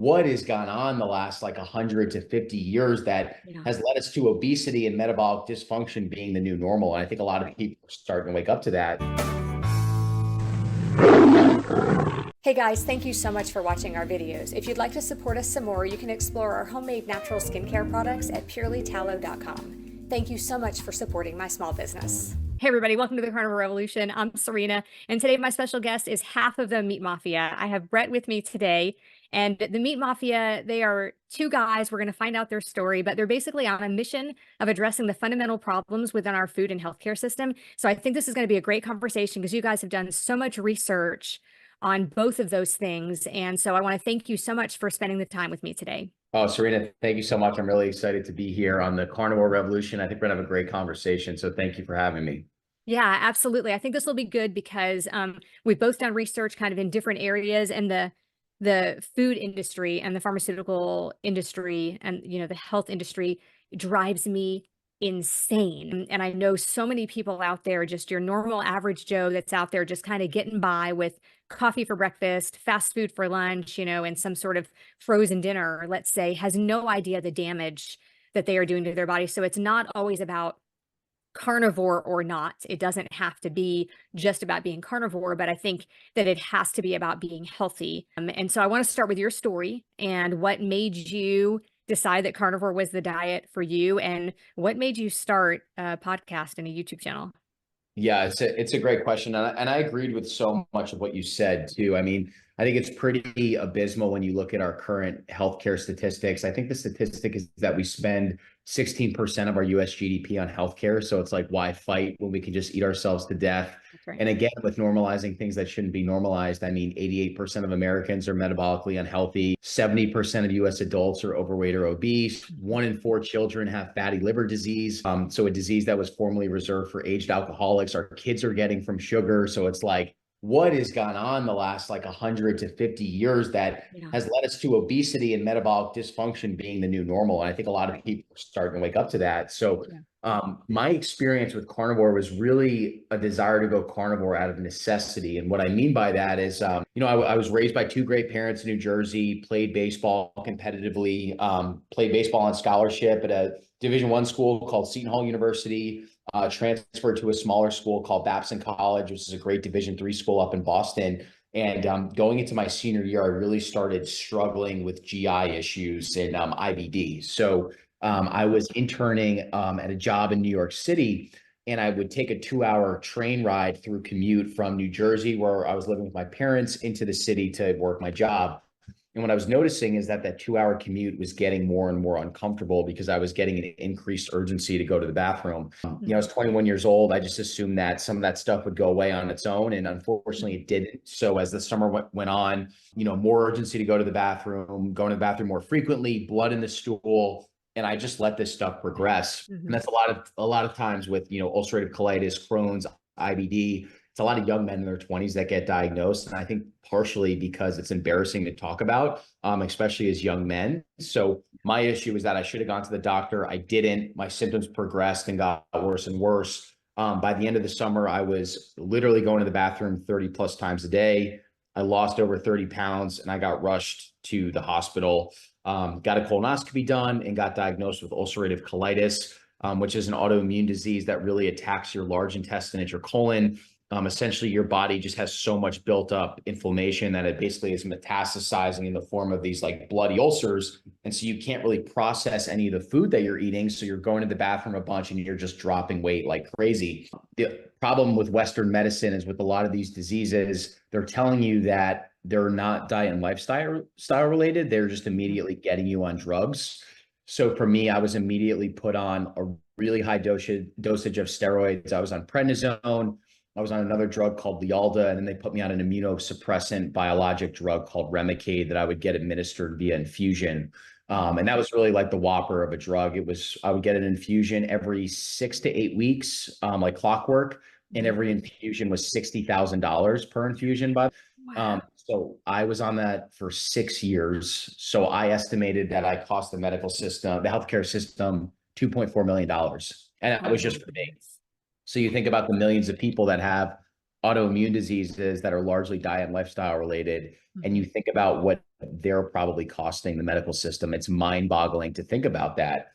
what has gone on the last like 100 to 50 years that Yeah. has led us to obesity and metabolic dysfunction being the new normal. And I think a lot of people are starting to wake up to that. Hey guys, thank you so much for watching our videos. If you'd like to support us some more, you can explore our homemade natural skincare products at purelytallow.com. Thank you so much for supporting my small business. Hey everybody, welcome to the Carnivore Revolution. I'm Serena, and today my special guest is half of the Meat Mafia. I have Brett with me today, and the Meat Mafia, they are two guys. We're going to find out their story, but they're basically on a mission of addressing the fundamental problems within our food and healthcare system. So I think this is going to be a great conversation because you guys have done so much research on both of those things. And so I want to thank you so much for spending the time with me today. Oh, Serena, thank you so much. I'm really excited to be here on the Carnivore Revolution. I think we're going to have a great conversation. So thank you for having me. Yeah, absolutely. I think this will be good because we've both done research kind of in different areas, and the food industry and the pharmaceutical industry and the health industry drives me insane. And I know so many people out there, just your normal average Joe that's out there just kind of getting by with coffee for breakfast, fast food for lunch, and some sort of frozen dinner, let's say, has no idea the damage that they are doing to their body. So it's not always about carnivore or not. It doesn't have to be just about being carnivore, but I think that it has to be about being healthy. And so I want to start with your story and what made you decide that carnivore was the diet for you, and what made you start a podcast and a YouTube channel. Yeah, it's a great question. And I agreed with so much of what you said too. I mean, I think it's pretty abysmal when you look at our current healthcare statistics. I think the statistic is that we spend 16% of our US GDP on healthcare. So it's like, why fight when we can just eat ourselves to death? That's right. And again, with normalizing things that shouldn't be normalized, I mean, 88% of Americans are metabolically unhealthy. 70% of US adults are overweight or obese. 1 in 4 children have fatty liver disease. So a disease that was formerly reserved for aged alcoholics, our kids are getting from sugar. So it's like, what has gone on the last like 100 to 50 years that has led us to obesity and metabolic dysfunction being the new normal? And I think a lot of people are starting to wake up to that. So my experience with carnivore was really a desire to go carnivore out of necessity. And what I mean by that is, I was raised by 2 great parents in New Jersey, played baseball competitively, played baseball on scholarship at a Division I school called Seton Hall University, transferred to a smaller school called Babson College, which is a great Division III school up in Boston. And going into my senior year, I really started struggling with GI issues and IBD. So I was interning at a job in New York City, and I would take a 2-hour train ride through commute from New Jersey, where I was living with my parents, into the city to work my job. And what I was noticing is that 2-hour commute was getting more and more uncomfortable because I was getting an increased urgency to go to the bathroom. I was 21 years old. I just assumed that some of that stuff would go away on its own. And unfortunately, it didn't. So as the summer went on, more urgency to go to the bathroom, going to the bathroom more frequently, blood in the stool. And I just let this stuff progress. And that's a lot of times with, ulcerative colitis, Crohn's, IBD. It's a lot of young men in their 20s that get diagnosed. And I think partially because it's embarrassing to talk about, especially as young men. So my issue is that I should have gone to the doctor. I didn't. My symptoms progressed and got worse and worse. By the end of the summer, I was literally going to the bathroom 30 plus times a day. I lost over 30 pounds and I got rushed to the hospital, got a colonoscopy done, and got diagnosed with ulcerative colitis, which is an autoimmune disease that really attacks your large intestine and your colon. Essentially, your body just has so much built up inflammation that it basically is metastasizing in the form of these like bloody ulcers. And so you can't really process any of the food that you're eating. So you're going to the bathroom a bunch and you're just dropping weight like crazy. The problem with Western medicine is with a lot of these diseases, they're telling you that they're not diet and lifestyle related. They're just immediately getting you on drugs. So for me, I was immediately put on a really high dosage of steroids. I was on prednisone. I was on another drug called Lialda, and then they put me on an immunosuppressant biologic drug called Remicade that I would get administered via infusion. And that was really like the whopper of a drug. I would get an infusion every 6 to 8 weeks, like clockwork, and every infusion was $60,000 per infusion. So I was on that for 6 years. So I estimated that I cost the medical system, the healthcare system, $2.4 million. And that was just for me. So you think about the millions of people that have autoimmune diseases that are largely diet and lifestyle related, and you think about what they're probably costing the medical system, it's mind-boggling to think about that.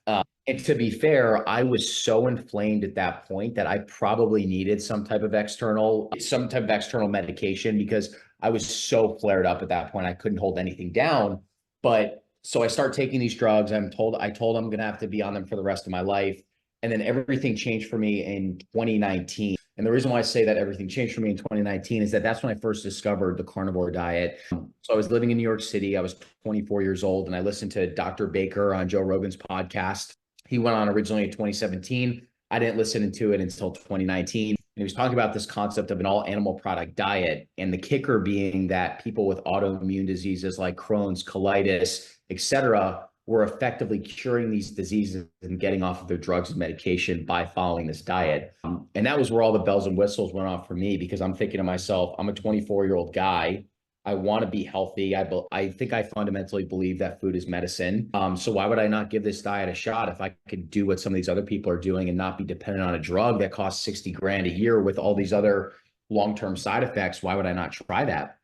And to be fair, I was so inflamed at that point that I probably needed some type of external medication, because I was so flared up at that point. I couldn't hold anything down. But so I start taking these drugs. I told I'm going to have to be on them for the rest of my life. And then everything changed for me in 2019. And the reason why I say that everything changed for me in 2019 is that that's when I first discovered the carnivore diet. So I was living in New York City. I was 24 years old, and I listened to Dr. Baker on Joe Rogan's podcast. He went on originally in 2017. I didn't listen to it until 2019. And he was talking about this concept of an all animal product diet. And the kicker being that people with autoimmune diseases like Crohn's, colitis, etc., were effectively curing these diseases and getting off of their drugs and medication by following this diet. And that was where all the bells and whistles went off for me, because I'm thinking to myself, I'm a 24-year-old guy. I want to be healthy. I think I fundamentally believe that food is medicine. So why would I not give this diet a shot if I could do what some of these other people are doing and not be dependent on a drug that costs 60 grand a year with all these other long-term side effects? Why would I not try that?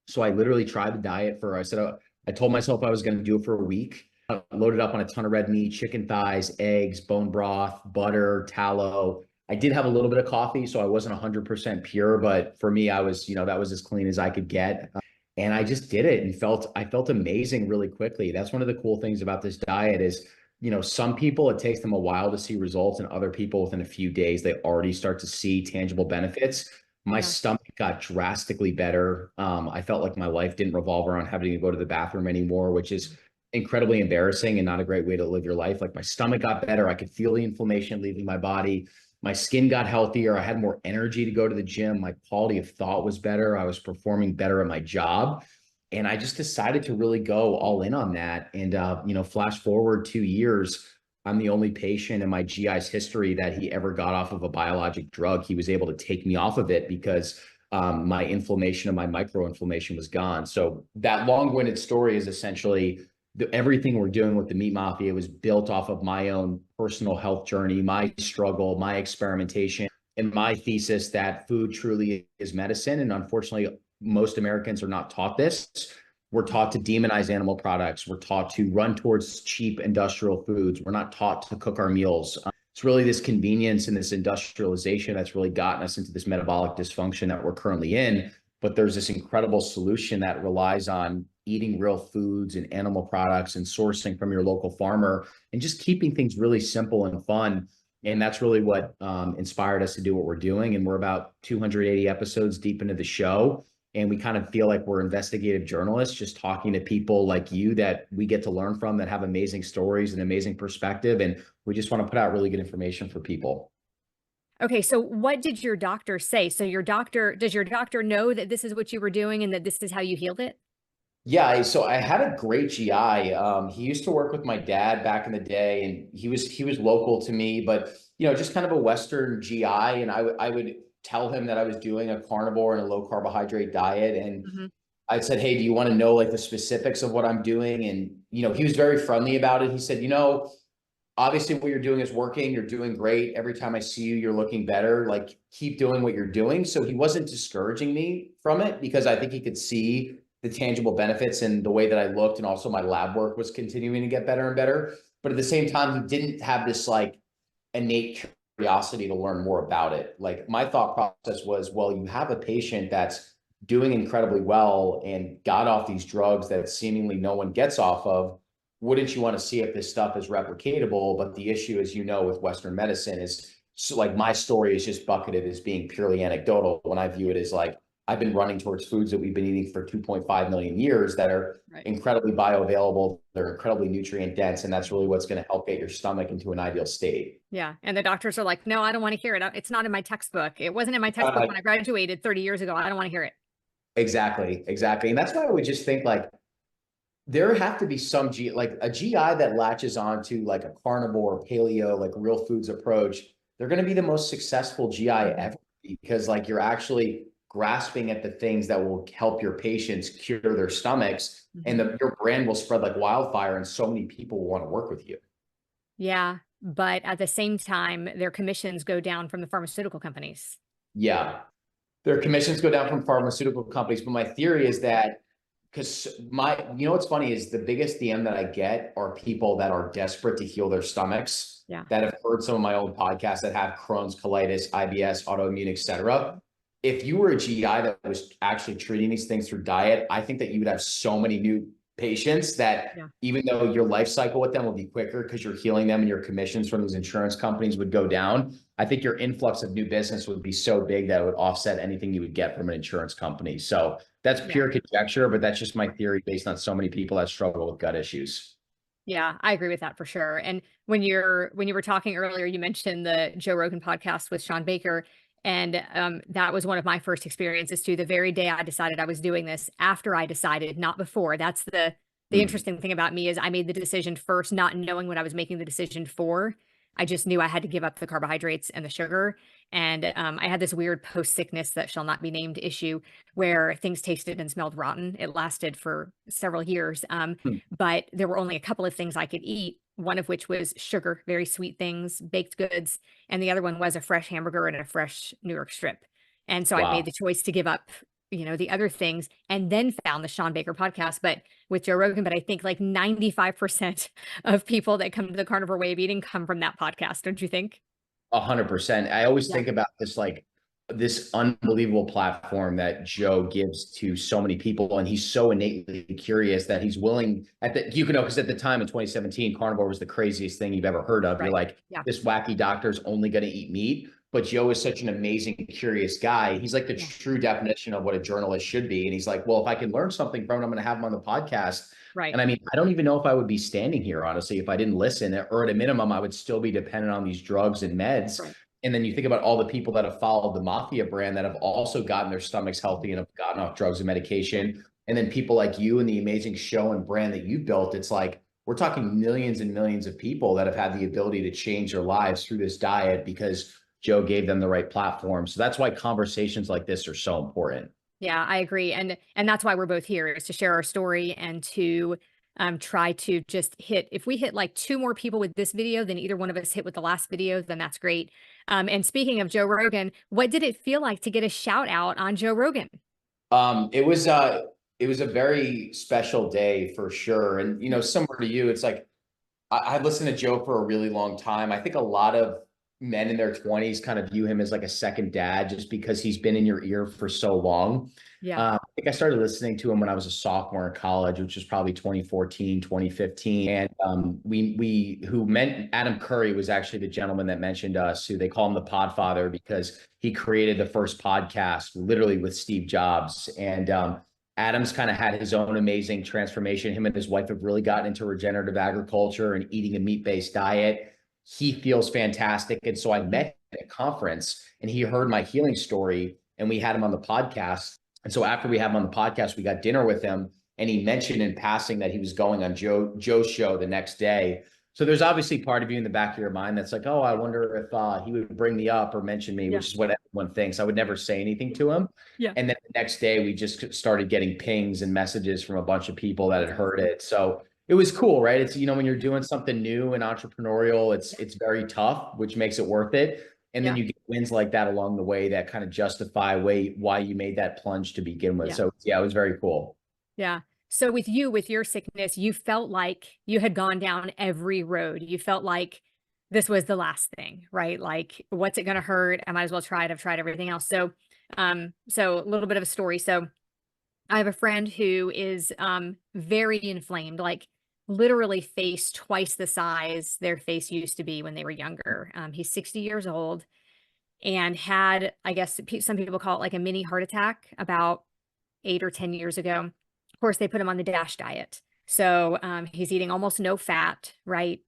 So I literally tried the diet I told myself I was going to do it for a week. Loaded up on a ton of red meat, chicken thighs, eggs, bone broth, butter, tallow. I did have a little bit of coffee, so I wasn't 100% pure, but for me, I was, that was as clean as I could get. And I just did it and I felt amazing really quickly. That's one of the cool things about this diet is, some people, it takes them a while to see results, and other people within a few days, they already start to see tangible benefits. My stomach got drastically better. I felt like my life didn't revolve around having to go to the bathroom anymore, which is incredibly embarrassing and not a great way to live your life. Like, my stomach got better. I could feel the inflammation leaving my body. My skin got healthier. I had more energy to go to the gym. My quality of thought was better. I was performing better at my job. And I just decided to really go all in on that. And, flash forward 2 years, I'm the only patient in my GI's history that he ever got off of a biologic drug. He was able to take me off of it because my inflammation and my microinflammation was gone. So that long-winded story is essentially everything we're doing with the Meat Mafia was built off of my own personal health journey, my struggle, my experimentation, and my thesis that food truly is medicine. And unfortunately, most Americans are not taught this. We're taught to demonize animal products. We're taught to run towards cheap industrial foods. We're not taught to cook our meals. It's really this convenience and this industrialization that's really gotten us into this metabolic dysfunction that we're currently in. But there's this incredible solution that relies on eating real foods and animal products and sourcing from your local farmer and just keeping things really simple and fun. And that's really what inspired us to do what we're doing. And we're about 280 episodes deep into the show. And we kind of feel like we're investigative journalists, just talking to people like you that we get to learn from, that have amazing stories and amazing perspective. And we just want to put out really good information for people. Okay, so what did your doctor say? So does your doctor know that this is what you were doing and that this is how you healed it? Yeah, so I had a great GI. He used to work with my dad back in the day, and he was local to me, but just kind of a Western GI. And I would tell him that I was doing a carnivore and a low carbohydrate diet, and I said, "Hey, do you want to know like the specifics of what I'm doing?" And he was very friendly about it. He said, obviously what you're doing is working. You're doing great. Every time I see you, you're looking better. Like, keep doing what you're doing. So he wasn't discouraging me from it, because I think he could see the tangible benefits and the way that I looked, and also my lab work was continuing to get better and better. But at the same time, he didn't have this like innate curiosity to learn more about it. Like, my thought process was, well, you have a patient that's doing incredibly well and got off these drugs that seemingly no one gets off of. Wouldn't you want to see if this stuff is replicatable? But the issue, as you know, with Western medicine is, so like, my story is just bucketed as being purely anecdotal, when I view it as like, I've been running towards foods that we've been eating for 2.5 million years that are incredibly bioavailable. They're incredibly nutrient dense. And that's really what's going to help get your stomach into an ideal state. Yeah. And the doctors are like, no, I don't want to hear it. It's not in my textbook. It wasn't in my textbook when I graduated 30 years ago. I don't want to hear it. Exactly. And that's why I would just think like, there have to be some like a GI that latches onto like a carnivore, paleo, like real foods approach. They're going to be the most successful GI ever, because like, you're actually grasping at the things that will help your patients cure their stomachs, and your brand will spread like wildfire, and so many people will want to work with you. Yeah. But at the same time, their commissions go down from the pharmaceutical companies. Yeah. Their commissions go down from pharmaceutical companies, but my theory is that because what's funny is the biggest DM that I get are people that are desperate to heal their stomachs, Yeah. that have heard some of my old podcasts that have Crohn's, colitis, IBS, autoimmune, etc. If you were a GI that was actually treating these things through diet, I think that you would have so many new patients that even though your life cycle with them will be quicker because you're healing them and your commissions from these insurance companies would go down, I think your influx of new business would be so big that it would offset anything you would get from an insurance company. So that's pure conjecture, but that's just my theory based on so many people that struggle with gut issues. Yeah, I agree with that for sure. And when you were talking earlier, you mentioned the Joe Rogan podcast with Sean Baker. And that was one of my first experiences too. The very day I decided I was doing this, after I decided, not before. That's the interesting thing about me is I made the decision first, not knowing what I was making the decision for. I just knew I had to give up the carbohydrates and the sugar. And I had this weird post-sickness that shall not be named issue where things tasted and smelled rotten. It lasted for several years. But there were only a couple of things I could eat, one of which was sugar, very sweet things, baked goods. And the other one was a fresh hamburger and a fresh New York strip. And so I made the choice to give up, the other things, and then found the Sean Baker podcast, but with Joe Rogan. But I think like 95% of people that come to the carnivore way of eating come from that podcast. Don't you think? 100%. I always think about this, like this unbelievable platform that Joe gives to so many people. And he's so innately curious that he's willing because at the time in 2017, carnivore was the craziest thing you've ever heard of. You're like, this wacky doctor's only going to eat meat. But Joe is such an amazing, curious guy. He's like the true definition of what a journalist should be. And he's like, well, if I can learn something from him, I'm going to have him on the podcast. Right. And I mean, I don't even know if I would be standing here, honestly, if I didn't listen, or at a minimum, I would still be dependent on these drugs and meds. Right. And then you think about all the people that have followed the Mafia brand that have also gotten their stomachs healthy and have gotten off drugs and medication. And then people like you and the amazing show and brand that you've built, it's like, we're talking millions and millions of people that have had the ability to change their lives through this diet because Joe gave them the right platform. So that's why conversations like this are so important. Yeah, I agree. And that's why we're both here, is to share our story and to try to just if we hit like 2 more people with this video than either one of us hit with the last video, then that's great. And speaking of Joe Rogan, what did it feel like to get a shout out on Joe Rogan? It was a very special day for sure. And, similar to you, it's like, I listened to Joe for a really long time. I think a lot of men in their 20s kind of view him as like a second dad just because he's been in your ear for so long. I think I started listening to him when I was a sophomore in college, which was probably 2014, 2015. And Adam Curry was actually the gentleman that mentioned us, who they call him the Podfather because he created the first podcast literally with Steve Jobs. And Adam's kind of had his own amazing transformation. Him and his wife have really gotten into regenerative agriculture and eating a meat-based diet. He feels fantastic. And so I met him at a conference and he heard my healing story and we had him on the podcast. And so after we had him on the podcast, we got dinner with him and he mentioned in passing that he was going on Joe's show the next day. So there's obviously part of you in the back of your mind that's like, oh, I wonder if he would bring me up or mention me, which is what everyone thinks. I would never say anything to him. And then the next day we just started getting pings and messages from a bunch of people that had heard it. So it was cool, right? It's, when you're doing something new and entrepreneurial, it's very tough, which makes it worth it. And then you get wins like that along the way that kind of justify why you made that plunge to begin with. So it was very cool. Yeah. So with your sickness, you felt like you had gone down every road. You felt like this was the last thing, right? Like, what's it going to hurt? I might as well try it. I've tried everything else. So a little bit of a story. So I have a friend who is very inflamed, like literally face twice the size their face used to be when they were younger. He's 60 years old and had, I guess some people call it like a mini heart attack about 8 or 10 years ago. Of course, they put him on the DASH diet. So he's eating almost no fat, right?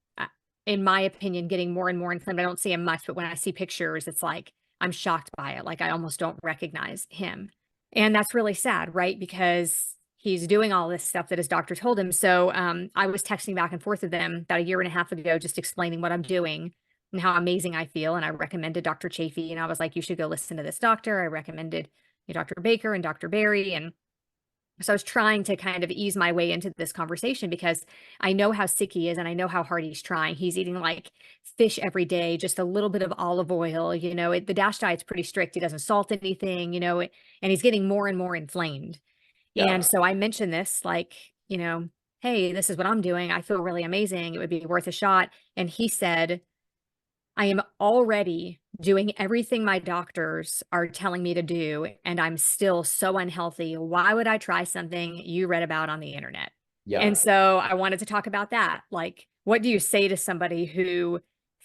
In my opinion, getting more and more inflamed. I don't see him much, but when I see pictures, it's like, I'm shocked by it. Like I almost don't recognize him. And that's really sad, right? Because he's doing all this stuff that his doctor told him. So I was texting back and forth with them about 1.5 years ago, just explaining what I'm doing and how amazing I feel. And I recommended Dr. Chafee, and I was like, you should go listen to this doctor. I recommended Dr. Baker and Dr. Berry. And So I was trying to kind of ease my way into this conversation because I know how sick he is and I know how hard he's trying. He's eating like fish every day, just a little bit of olive oil, the DASH diet's pretty strict. He doesn't salt anything, and he's getting more and more inflamed. And Yeah. so I mentioned this, like, hey, this is what I'm doing. I feel really amazing. It would be worth a shot. And he said, I am already doing everything my doctors are telling me to do, and I'm still so unhealthy. Why would I try something you read about on the internet? And Yeah. so I wanted to talk about that. Like, what do you say to somebody who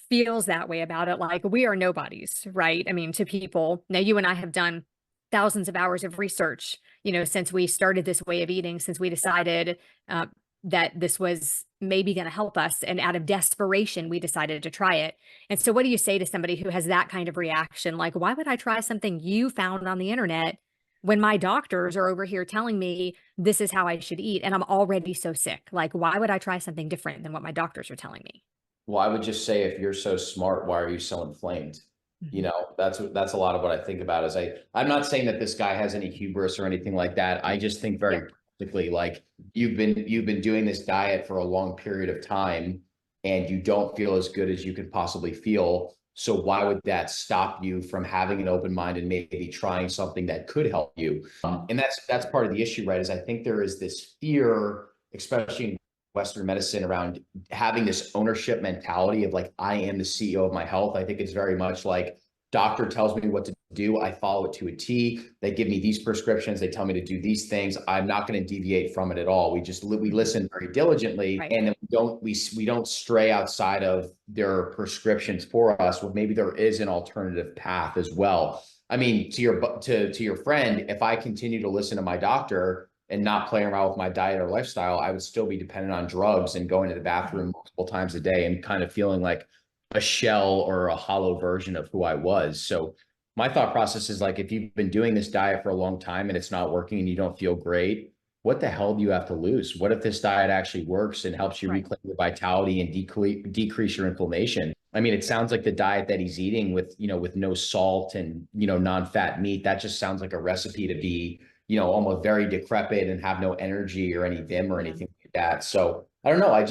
feels that way about it? Like, we are nobodies, right? I mean, to people. Now, you and I have done thousands of hours of research, since we started this way of eating, since we decided uh, that this was maybe going to help us. And out of desperation, we decided to try it. And so, what do you say to somebody who has that kind of reaction? Like, why would I try something you found on the internet when my doctors are over here telling me this is how I should eat and I'm already so sick? Like, why would I try something different than what my doctors are telling me? Well, I would just say, if you're so smart, why are you so inflamed? Mhm. That's a lot of what I think about. I'm not saying that this guy has any hubris or anything like that. I just think Yeah. very practically, like, you've been doing this diet for a long period of time and you don't feel as good as you could possibly feel. So why would that stop you from having an open mind and maybe trying something that could help you? And that's part of the issue, right? Is I think there is this fear, especially in Western medicine, around having this ownership mentality of like, I am the CEO of my health. I think it's very much like, doctor tells me what to do, I follow it to a T. They give me these prescriptions, they tell me to do these things. I'm not going to deviate from it at all. We listen very diligently, Right. and then we don't stray outside of their prescriptions for us. Well, maybe there is an alternative path as well. I mean, to your friend, if I continue to listen to my doctor and not playing around with my diet or lifestyle, I would still be dependent on drugs and going to the bathroom multiple times a day and kind of feeling like a shell or a hollow version of who I was. So my thought process is like, if you've been doing this diet for a long time and it's not working and you don't feel great, what the hell do you have to lose? What if this diet actually works and helps you Right. reclaim your vitality and decrease your inflammation? I mean, it sounds like the diet that he's eating with, with no salt and, non-fat meat, that just sounds like a recipe to be, almost very decrepit and have no energy or any vim or Yeah. anything like that. So I don't know. I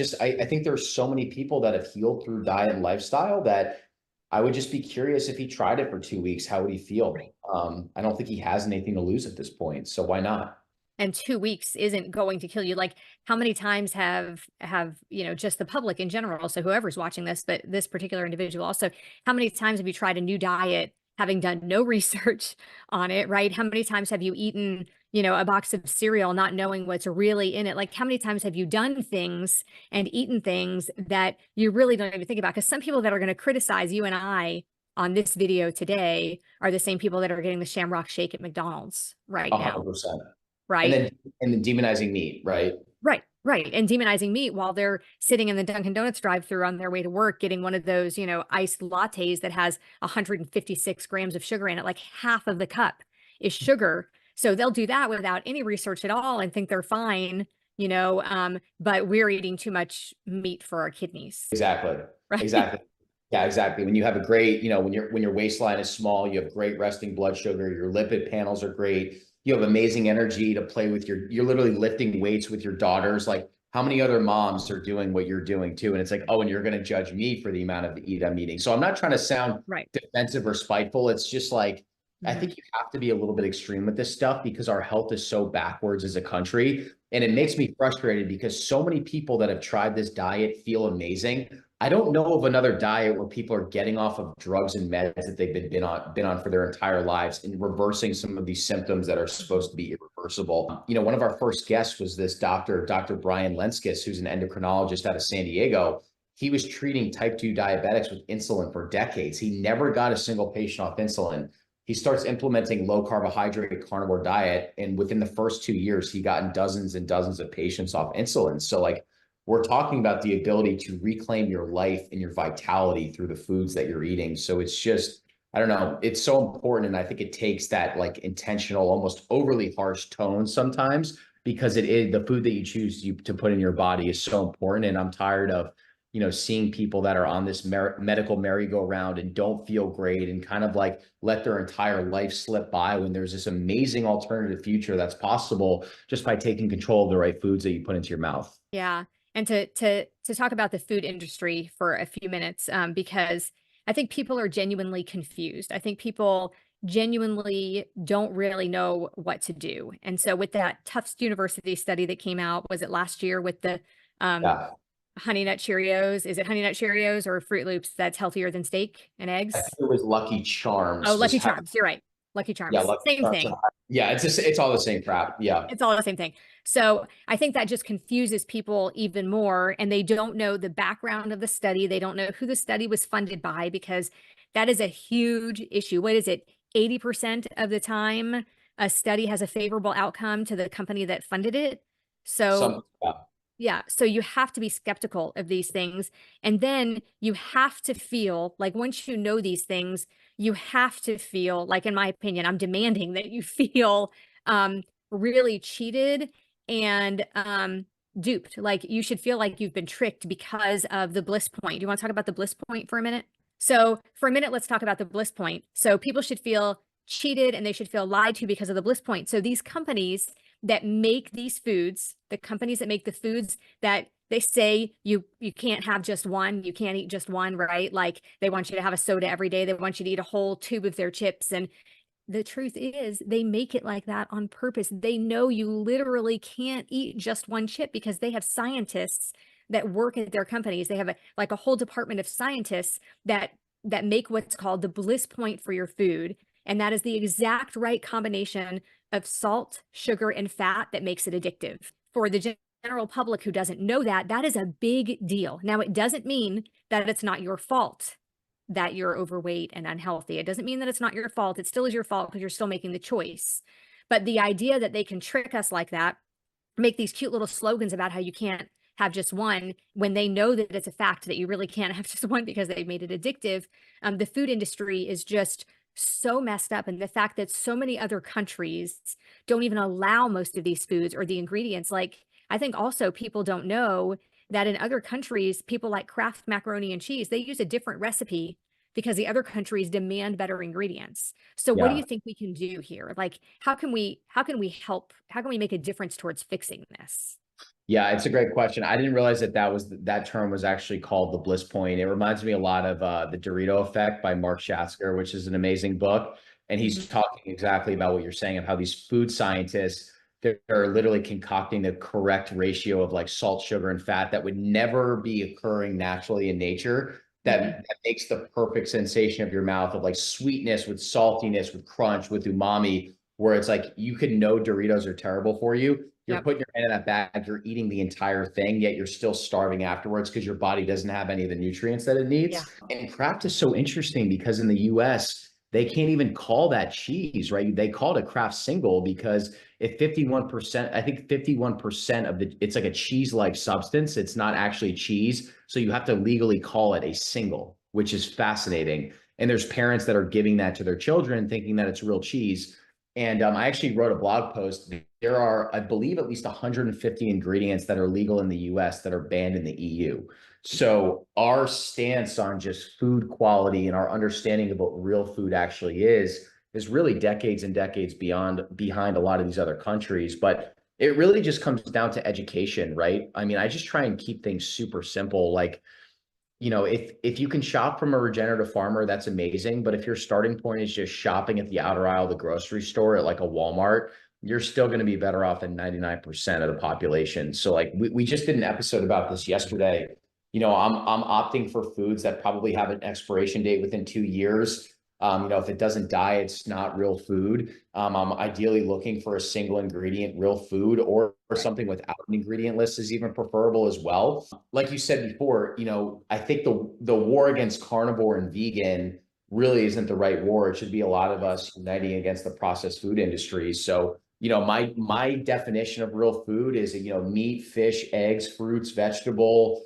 think there's so many people that have healed through diet and lifestyle that I would just be curious, if he tried it for 2 weeks, how would he feel? Right. I don't think he has anything to lose at this point. So why not? And 2 weeks isn't going to kill you. Like, how many times have, just the public in general, so whoever's watching this, but this particular individual also, how many times have you tried a new diet having done no research on it, right? How many times have you eaten, a box of cereal not knowing what's really in it? Like, how many times have you done things and eaten things that you really don't even think about? Because some people that are going to criticize you and I on this video today are the same people that are getting the Shamrock Shake at McDonald's right now, 100%. And right? then demonizing meat, right? Right, right, and demonizing meat while they're sitting in the Dunkin' Donuts drive-through on their way to work, getting one of those, iced lattes that has 156 grams of sugar in it, like half of the cup is sugar. So they'll do that without any research at all and think they're fine, but we're eating too much meat for our kidneys, Exactly. right? Exactly. Yeah, exactly. When you have a great, when your waistline is small, you have great resting blood sugar, your lipid panels are great. You have amazing energy to play with you're literally lifting weights with your daughters. Like, how many other moms are doing what you're doing too? And it's like, oh, and you're going to judge me for the amount of eat I'm eating. So I'm not trying to sound Right. defensive or spiteful. It's just like, I Mhm. think you have to be a little bit extreme with this stuff because our health is so backwards as a country. And it makes me frustrated because so many people that have tried this diet feel amazing. I don't know of another diet where people are getting off of drugs and meds that they've been on for their entire lives and reversing some of these symptoms that are supposed to be irreversible. One of our first guests was this Dr. Brian Lenskis, who's an endocrinologist out of San Diego. He was treating type 2 diabetics with insulin for decades. He never got a single patient off insulin. He starts implementing low carbohydrate carnivore diet, and within the first 2 years, he gotten dozens and dozens of patients off insulin. So like, we're talking about the ability to reclaim your life and your vitality through the foods that you're eating. So it's just, I don't know, it's so important. And I think it takes that like intentional, almost overly harsh tone sometimes, because it is the food that you choose to put in your body is so important. And I'm tired of seeing people that are on this medical merry-go-round and don't feel great and kind of like let their entire life slip by when there's this amazing alternative future that's possible just by taking control of the right foods that you put into your mouth. Yeah. And to talk about the food industry for a few minutes, because I think people are genuinely confused. I think people genuinely don't really know what to do. And so with that Tufts University study that came out, was it last year with the Yeah. Honey Nut Cheerios? Is it Honey Nut Cheerios or Fruit Loops that's healthier than steak and I eggs? think it was Lucky Oh, Charms. Lucky Charms. You're right. Lucky Yeah, Charms. Lucky Same Charms. thing. Yeah, it's all the same crap. Yeah. It's all the same thing. So I think that just confuses people even more, and they don't know the background of the study. They don't know who the study was funded by, because that is a huge issue. What is it? 80% of the time, a study has a favorable outcome to the company that funded it. So Yeah. yeah, so you have to be skeptical of these things. And then you have to feel like, once you know these things, you have to feel like, in my opinion, I'm demanding that you feel really cheated and duped. Like, you should feel like you've been tricked because of the bliss point. Do you want to talk about the bliss point for a minute? So for a minute, let's talk about the bliss point. So people should feel cheated and they should feel lied to because of the bliss point. So these companies that make these foods, the companies that make the foods that they say you can't have just one, you can't eat just one, right? Like, they want you to have a soda every day. They want you to eat a whole tube of their chips. And the truth is, they make it like that on purpose. They know you literally can't eat just one chip, because they have scientists that work at their companies. They have a whole department of scientists that make what's called the bliss point for your food. And that is the exact right combination of salt, sugar, and fat that makes it addictive. For the general public who doesn't know that, that is a big deal. Now, it doesn't mean that it's not your fault that you're overweight and unhealthy. It doesn't mean that it's not your fault. It still is your fault, because you're still making the choice. But the idea that they can trick us like that, make these cute little slogans about how you can't have just one, when they know that it's a fact that you really can't have just one because they've made it addictive. The food industry is just so messed up. And the fact that so many other countries don't even allow most of these foods or the ingredients. Like, I think also people don't know that in other countries, people like Kraft macaroni and cheese, they use a different recipe because the other countries demand better ingredients. So what do Yeah. you think we can do here? Like, how can we help? How can we make a difference towards fixing this? Yeah, it's a great question. I didn't realize that term was actually called the bliss point. It reminds me a lot of the Dorito Effect by Mark Schatzker, which is an amazing book. And he's talking exactly about what you're saying, of how these food scientists, they're literally concocting the correct ratio of like salt, sugar, and fat that would never be occurring naturally in nature. That makes the perfect sensation of your mouth, of like sweetness with saltiness, with crunch, with umami, where it's like you could know Doritos are terrible for you. You're Yep. putting your hand in that bag, you're eating the entire thing, yet you're still starving afterwards because your body doesn't have any of the nutrients that it Yeah. needs. And Kraft is so interesting because in the US, they can't even call that cheese, right? They call it a Kraft single because if 51%, I think 51% of it's like a cheese-like substance. It's not actually cheese. So you have to legally call it a single, which is fascinating. And there's parents that are giving that to their children thinking that it's real cheese. And I actually wrote a blog post. There are, I believe, at least 150 ingredients that are legal in the US that are banned in the EU. So our stance on just food quality and our understanding of what real food actually is really decades and decades behind a lot of these other countries. But it really just comes down to education, right? I mean, I just try and keep things super simple. Like, if you can shop from a regenerative farmer, that's amazing. But if your starting point is just shopping at the outer aisle of the grocery store at like a Walmart, you're still going to be better off than 99% of the population. So like we just did an episode about this yesterday. I'm opting for foods that probably have an expiration date within 2 years. If it doesn't die, it's not real food. I'm ideally looking for a single ingredient real food, or something without an ingredient list is even preferable as well. Like you said before, I think the war against carnivore and vegan really isn't the right war. It should be a lot of us uniting against the processed food industry. So, my definition of real food is, meat, fish, eggs, fruits, vegetable,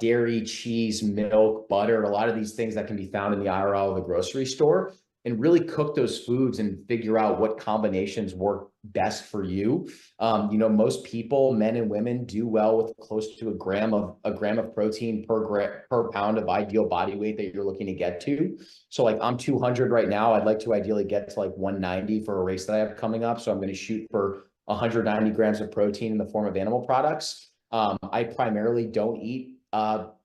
dairy, cheese, milk, butter, a lot of these things that can be found in the aisle of the grocery store. and really cook those foods and figure out what combinations work best for you. Most people, men and women, do well with close to a gram of protein per pound of ideal body weight that you're looking to get to. So like I'm 200 right now. I'd like to ideally get to like 190 for a race that I have coming up. So I'm going to shoot for 190 grams of protein in the form of animal products. I primarily don't eat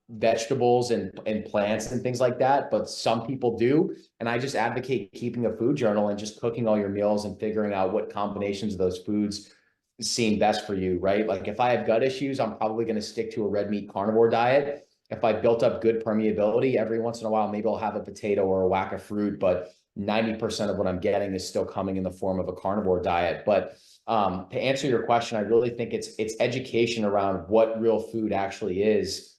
vegetables and plants and things like that, but some people do. And I just advocate keeping a food journal and just cooking all your meals and figuring out what combinations of those foods seem best for you, right? Like if I have gut issues, I'm probably going to stick to a red meat carnivore diet. If I built up good permeability, every once in a while, maybe I'll have a potato or a whack of fruit, but 90% of what I'm getting is still coming in the form of a carnivore diet. But to answer your question, I really think it's education around what real food actually is,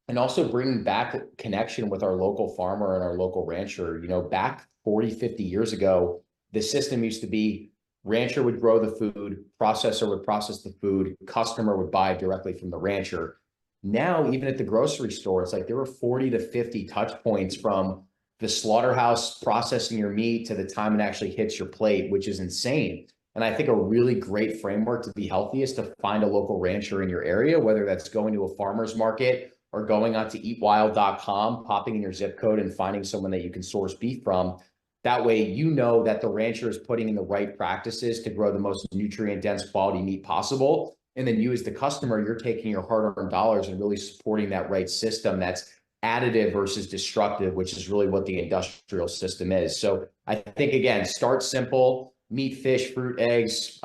and also bringing back connection with our local farmer and our local rancher. Back 40, 50 years ago, the system used to be rancher would grow the food, processor would process the food, customer would buy directly from the rancher. Now, even at the grocery store, it's like there were 40 to 50 touch points from the slaughterhouse processing your meat to the time it actually hits your plate, which is insane. And I think a really great framework to be healthy is to find a local rancher in your area, whether that's going to a farmer's market or going onto eatwild.com, popping in your zip code and finding someone that you can source beef from. That way, you know that the rancher is putting in the right practices to grow the most nutrient-dense quality meat possible. And then you as the customer, you're taking your hard-earned dollars and really supporting that right system that's additive versus destructive, which is really what the industrial system is. So I think, again, start simple: meat, fish, fruit, eggs,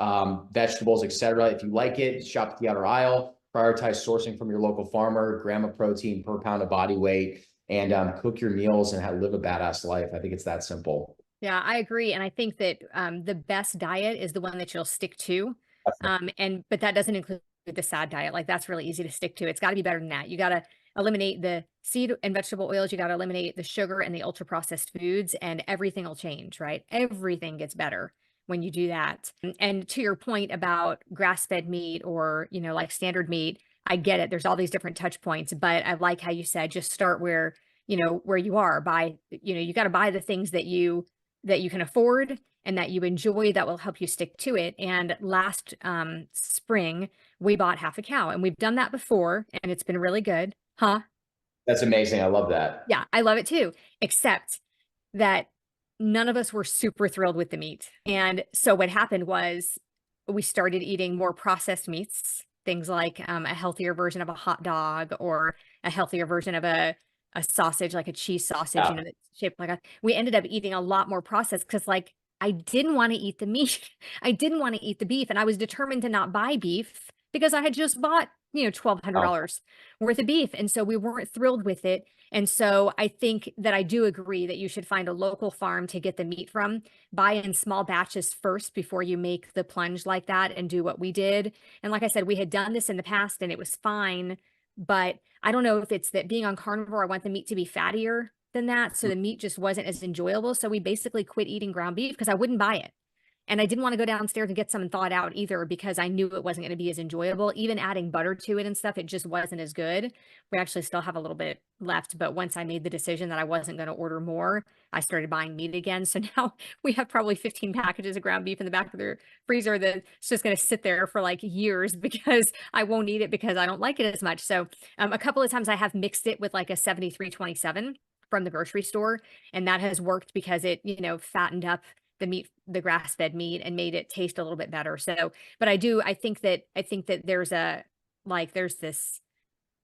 vegetables, etc. If you like it, shop at the outer aisle. Prioritize sourcing from your local farmer, gram of protein per pound of body weight, and cook your meals and live a badass life. I think it's that simple. Yeah, I agree. And I think that the best diet is the one that you'll stick to. But that doesn't include the sad diet. Like that's really easy to stick to. It's got to be better than that. You got to eliminate the seed and vegetable oils. You got to eliminate the sugar and the ultra processed foods, and everything will change, right? Everything gets better when you do that. And to your point about grass-fed meat or, like standard meat, I get it. There's all these different touch points, but I like how you said, just start where you are. You got to buy the things that you can afford and that you enjoy, that will help you stick to it. And last spring, we bought half a cow, and we've done that before, and it's been really good. Huh? That's amazing. I love that. Yeah, I love it too, except that none of us were super thrilled with the meat. And so what happened was we started eating more processed meats, things like a healthier version of a hot dog or a healthier version of a sausage, like a cheese sausage, Yeah. that's shaped like we ended up eating a lot more processed because I didn't want to eat the meat. I didn't want to eat the beef. And I was determined to not buy beef because I had just bought, $1,200 worth of beef. And so we weren't thrilled with it. And so I think that I do agree that you should find a local farm to get the meat from, buy in small batches first before you make the plunge like that and do what we did. And like I said, we had done this in the past and it was fine, but I don't know if it's that being on carnivore, I want the meat to be fattier than that. So the meat just wasn't as enjoyable. So we basically quit eating ground beef because I wouldn't buy it. And I didn't want to go downstairs and get some thawed out either because I knew it wasn't going to be as enjoyable. Even adding butter to it and stuff, it just wasn't as good. We actually still have a little bit left. But once I made the decision that I wasn't going to order more, I started buying meat again. So now we have probably 15 packages of ground beef in the back of the freezer that's just going to sit there for like years because I won't eat it because I don't like it as much. So a couple of times I have mixed it with like a 7327 from the grocery store. And that has worked because it, fattened up the grass-fed meat and made it taste a little bit better. So, but I think that there's this,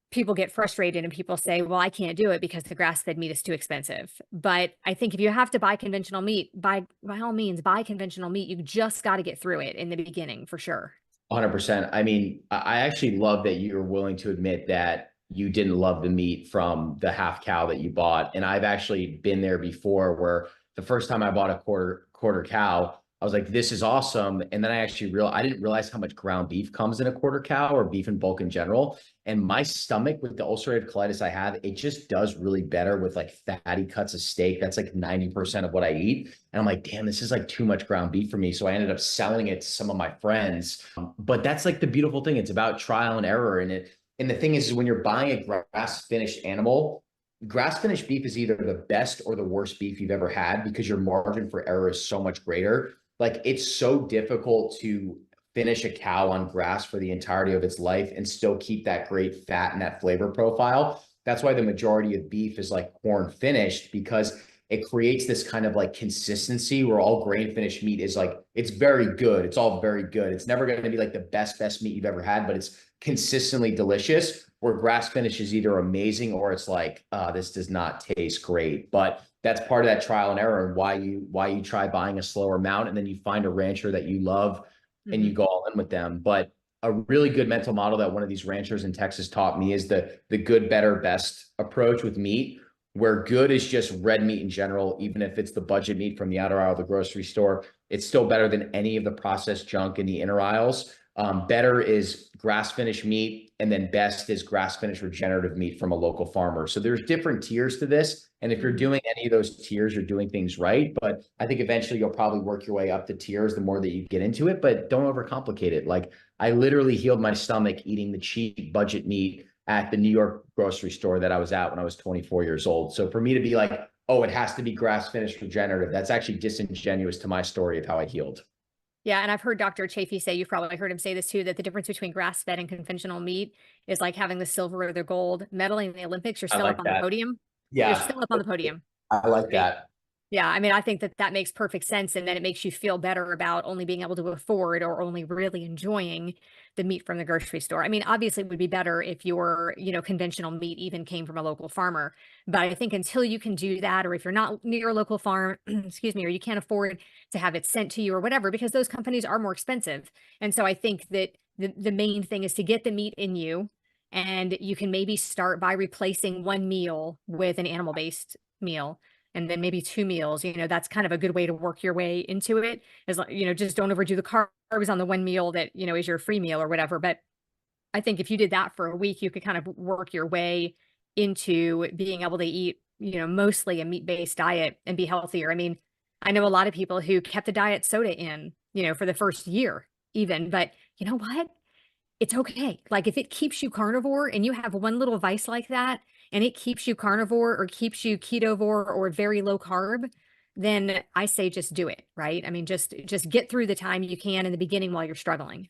people get frustrated and people say, well, I can't do it because the grass-fed meat is too expensive. But I think if you have to buy conventional meat, by all means, buy conventional meat. You just got to get through it in the beginning for sure. 100%. I mean, I actually love that you're willing to admit that you didn't love the meat from the half cow that you bought. And I've actually been there before where the first time I bought a quarter cow, I was like, this is awesome. And then I didn't realize how much ground beef comes in a quarter cow or beef in bulk in general. And my stomach with the ulcerative colitis I have, it just does really better with like fatty cuts of steak. That's like 90% of what I eat. And I'm like, damn, this is like too much ground beef for me. So I ended up selling it to some of my friends. But that's like the beautiful thing. It's about trial and error. And the thing is when you're buying a grass finished animal, grass finished beef is either the best or the worst beef you've ever had because your margin for error is so much greater. Like it's so difficult to finish a cow on grass for the entirety of its life and still keep that great fat and that flavor profile. That's why the majority of beef is like corn finished, because it creates this kind of like consistency where all grain finished meat is like, it's very good. It's all very good. It's never going to be like the best meat you've ever had, but it's consistently delicious. Where grass finish is either amazing or it's like, this does not taste great. But that's part of that trial and error, and why you try buying a slower mount, and then you find a rancher that you love and you go all in with them. But a really good mental model that one of these ranchers in Texas taught me is the good, better, best approach with meat, where good is just red meat in general. Even if it's the budget meat from the outer aisle of the grocery store, it's still better than any of the processed junk in the inner aisles. Better is grass finished meat, and then best is grass finished regenerative meat from a local farmer. So there's different tiers to this. And if you're doing any of those tiers, you're doing things right. But I think eventually you'll probably work your way up the tiers the more that you get into it, but don't overcomplicate it. Like I literally healed my stomach eating the cheap budget meat at the New York grocery store that I was at when I was 24 years old. So for me to be like, oh, it has to be grass finished regenerative, that's actually disingenuous to my story of how I healed. Yeah, and I've heard Dr. Chafee say, you've probably heard him say this too, that the difference between grass-fed and conventional meat is like having the silver or the gold. Medaling in the Olympics, you're I still like up on the that. podium. You're Yeah, still up on the podium. I like Right? that. Yeah, I mean, I think that that makes perfect sense, and then it makes you feel better about only being able to afford or only really enjoying the meat from the grocery store. I mean, obviously, it would be better if your, conventional meat even came from a local farmer. But I think until you can do that, or if you're not near a local farm, excuse me, or you can't afford to have it sent to you or whatever, because those companies are more expensive. And so I think that the main thing is to get the meat in you, and you can maybe start by replacing one meal with an animal-based meal, and then maybe 2 meals. That's kind of a good way to work your way into it. Is like, just don't overdo the carbs on the one meal that, is your free meal or whatever. But I think if you did that for a week, you could kind of work your way into being able to eat, mostly a meat-based diet and be healthier. I mean, I know a lot of people who kept the diet soda in, for the first year even, but you know what? It's okay. Like if it keeps you carnivore and you have one little vice like that and it keeps you carnivore or keeps you ketovore or very low carb, then I say just do it, right? I mean, just get through the time you can in the beginning while you're struggling.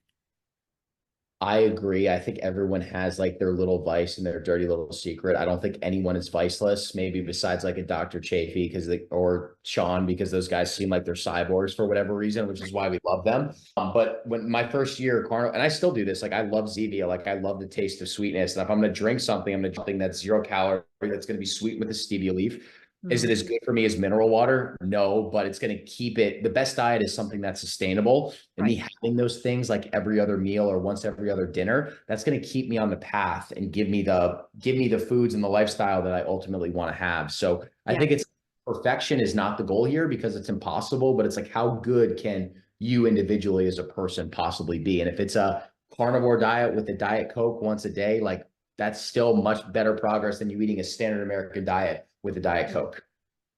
I agree. I think everyone has like their little vice and their dirty little secret. I don't think anyone is viceless, maybe besides like a Dr. Chafee or Sean, because those guys seem like they're cyborgs for whatever reason, which is why we love them. But when my first year carnivore, and I still do this, like I love Zevia, like I love the taste of sweetness. And if I'm going to drink something, I'm going to drink something that's 0 calorie, that's going to be sweet with a stevia leaf. Is it as good for me as mineral water? No, but it's going to keep it. The best diet is something that's sustainable. And me having those things like every other meal or once every other dinner, that's going to keep me on the path and give me the foods and the lifestyle that I ultimately want to have. So I think it's perfection is not the goal here because it's impossible, but it's like how good can you individually as a person possibly be? And if it's a carnivore diet with a Diet Coke once a day, like that's still much better progress than you eating a standard American diet with a Diet Coke.